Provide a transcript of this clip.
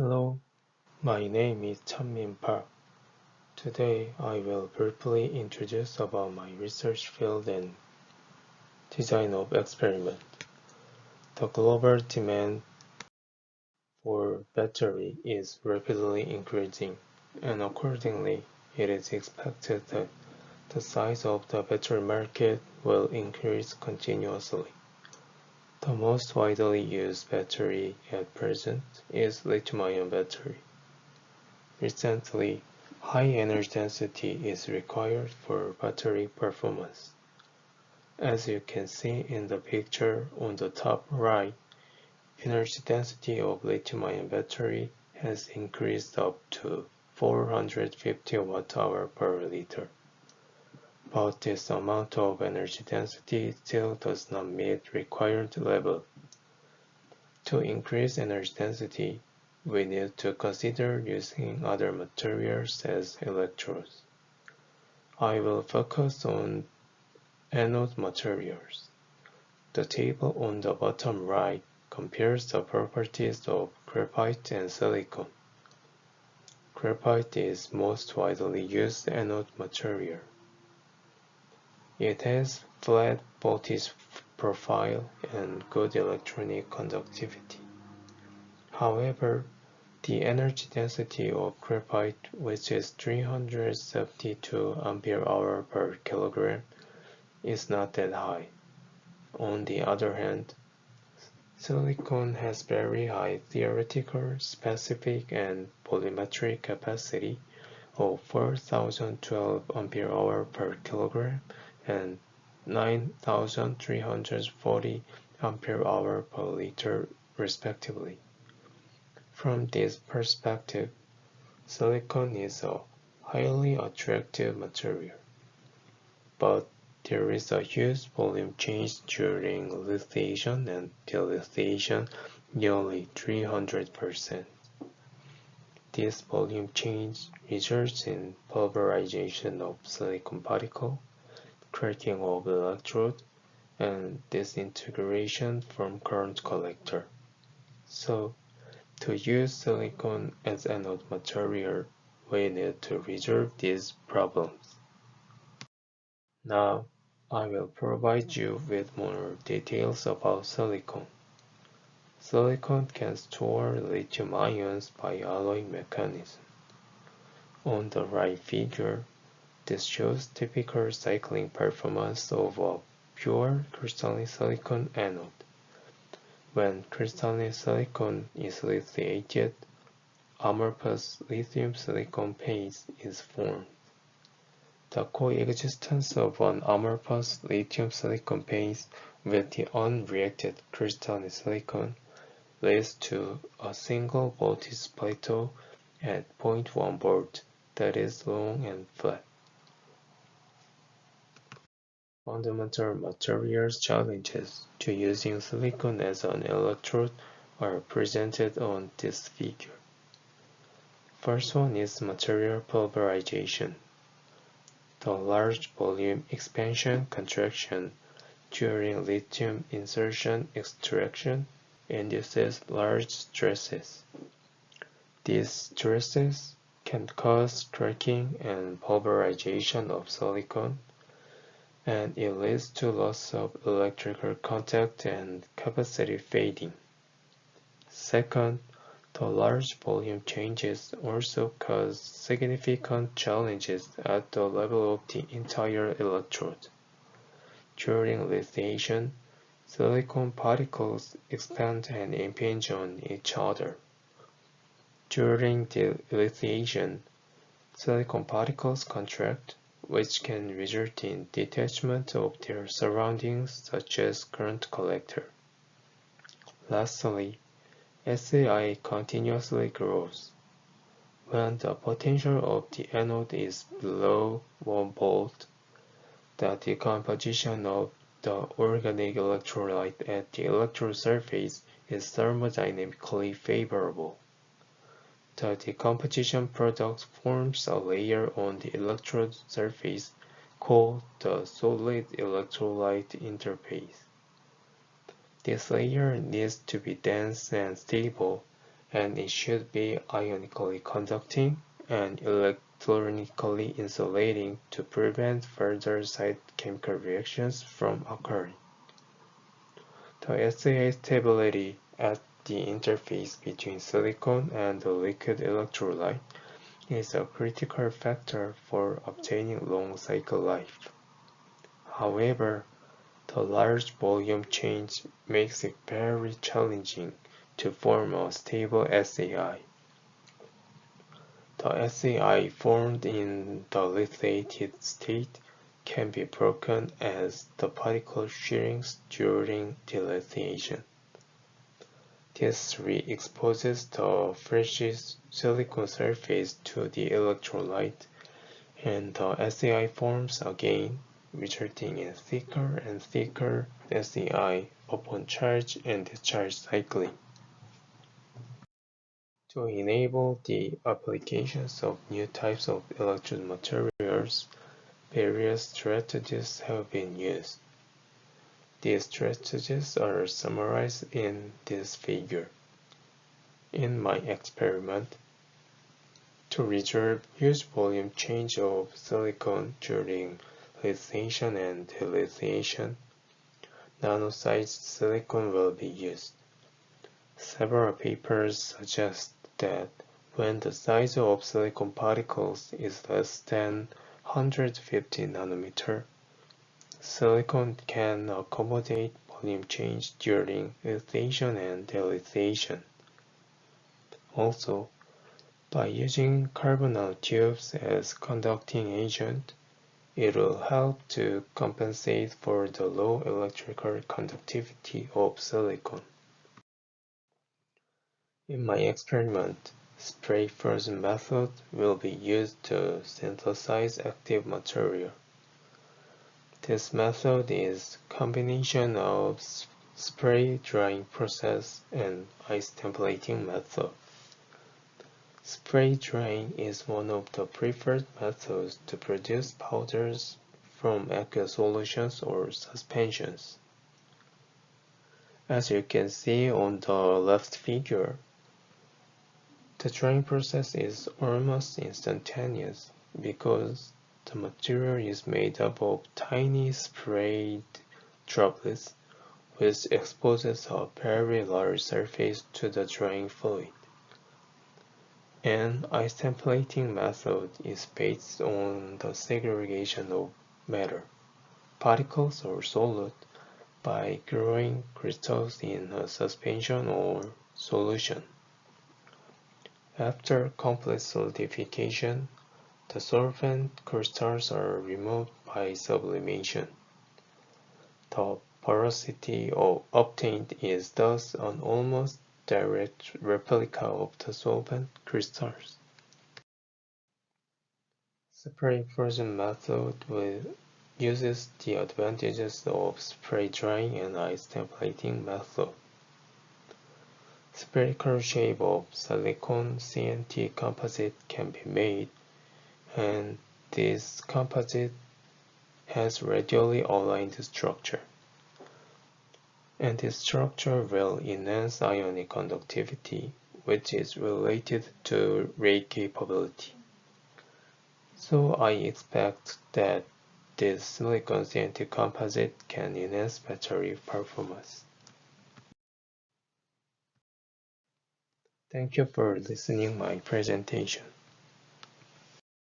Hello, my name is Chanmin Park. Today I will briefly introduce about my research field and design of experiment. The global demand for battery is rapidly increasing, and accordingly, it is expected that the size of the battery market will increase continuously. The most widely used battery at present is lithium-ion battery. Recently, high energy density is required for battery performance. As you can see in the picture on the top right, energy density of lithium-ion battery has increased up to 450 watt-hour per liter. But this amount of energy density still does not meet required level. To increase energy density, we need to consider using other materials as electrodes. I will focus on anode materials. The table on the bottom right compares the properties of graphite and silicon. Graphite is most widely used anode material. It has flat voltage profile and good electronic conductivity. However, the energy density of graphite, which is 372 ampere-hour per kilogram, is not that high. On the other hand, silicon has very high theoretical, specific, and volumetric capacity of 4012 ampere-hour per kilogram and 9340 ampere-hour per liter, respectively. From this perspective, silicon is a highly attractive material, but there is a huge volume change during lithiation and dilithiation, nearly 300%. This volume change results in pulverization of silicon particle, cracking of electrode, and disintegration from current collector. So, to use silicon as anode material, we need to resolve these problems. Now, I will provide you with more details about silicon. Silicon can store lithium ions by alloying mechanism. On the right figure, this shows typical cycling performance of a pure crystalline silicon anode. When crystalline silicon is lithiated, amorphous lithium silicon paste is formed. The coexistence of an amorphous lithium silicon paste with the unreacted crystalline silicon leads to a single voltage plateau at 0.1 volt that is long and flat. Fundamental materials challenges to using silicon as an electrode are presented on this figure. First one is material pulverization. The large volume expansion contraction during lithium insertion extraction induces large stresses. These stresses can cause cracking and pulverization of silicon, and it leads to loss of electrical contact and capacity fading. Second, the large volume changes also cause significant challenges at the level of the entire electrode. During lithiation, silicon particles expand and impinge on each other. During lithiation, silicon particles contract, which can result in detachment of their surroundings such as current collector. Lastly, SAI continuously grows. When the potential of the anode is below 1 volt, the decomposition of the organic electrolyte at the electrode surface is thermodynamically favorable. The decomposition product forms a layer on the electrode surface called the solid electrolyte interface. This layer needs to be dense and stable and it should be ionically conducting and electronically insulating to prevent further side chemical reactions from occurring. The SAI stability at the interface between silicon and the liquid electrolyte is a critical factor for obtaining long cycle life. However, the large volume change makes it very challenging to form a stable SAI. The SAI formed in the lithiated state can be broken as the particle shrinks during dilithiation. This re-exposes the fresh silicon surface to the electrolyte, and the SAI forms again, resulting in thicker and thicker SAI upon charge and discharge cycling. To enable the applications of new types of electrode materials, various strategies have been used. These strategies are summarized in this figure. In my experiment, to resolve huge volume change of silicon during lithiation and dilithiation, nano-sized silicon will be used. Several papers suggest that when the size of silicon particles is less than 150 nanometer, silicon can accommodate volume change during lithiation and dilithiation. Also, by using carbon nanotubes as conducting agent, it will help to compensate for the low electrical conductivity of silicon. In my experiment, spray frozen method will be used to synthesize active material. This method is a combination of spray drying process and ice templating method. Spray drying is one of the preferred methods to produce powders from aqueous solutions or suspensions. As you can see on the left figure, the drying process is almost instantaneous because the material is made up of tiny sprayed droplets, which exposes a very large surface to the drying fluid. An ice templating method is based on the segregation of matter, particles or solid, by growing crystals in a suspension or solution. After complete solidification, the solvent crystals are removed by sublimation. The porosity obtained is thus an almost direct replica of the solvent crystals. Spray frozen method uses the advantages of spray drying and ice templating method. Spherical shape of silicon CNT composite can be made, and this composite has radially aligned structure. And this structure will enhance ionic conductivity, which is related to ray capability. So I expect that this silicon CNT composite can enhance battery performance. Thank you for listening my presentation.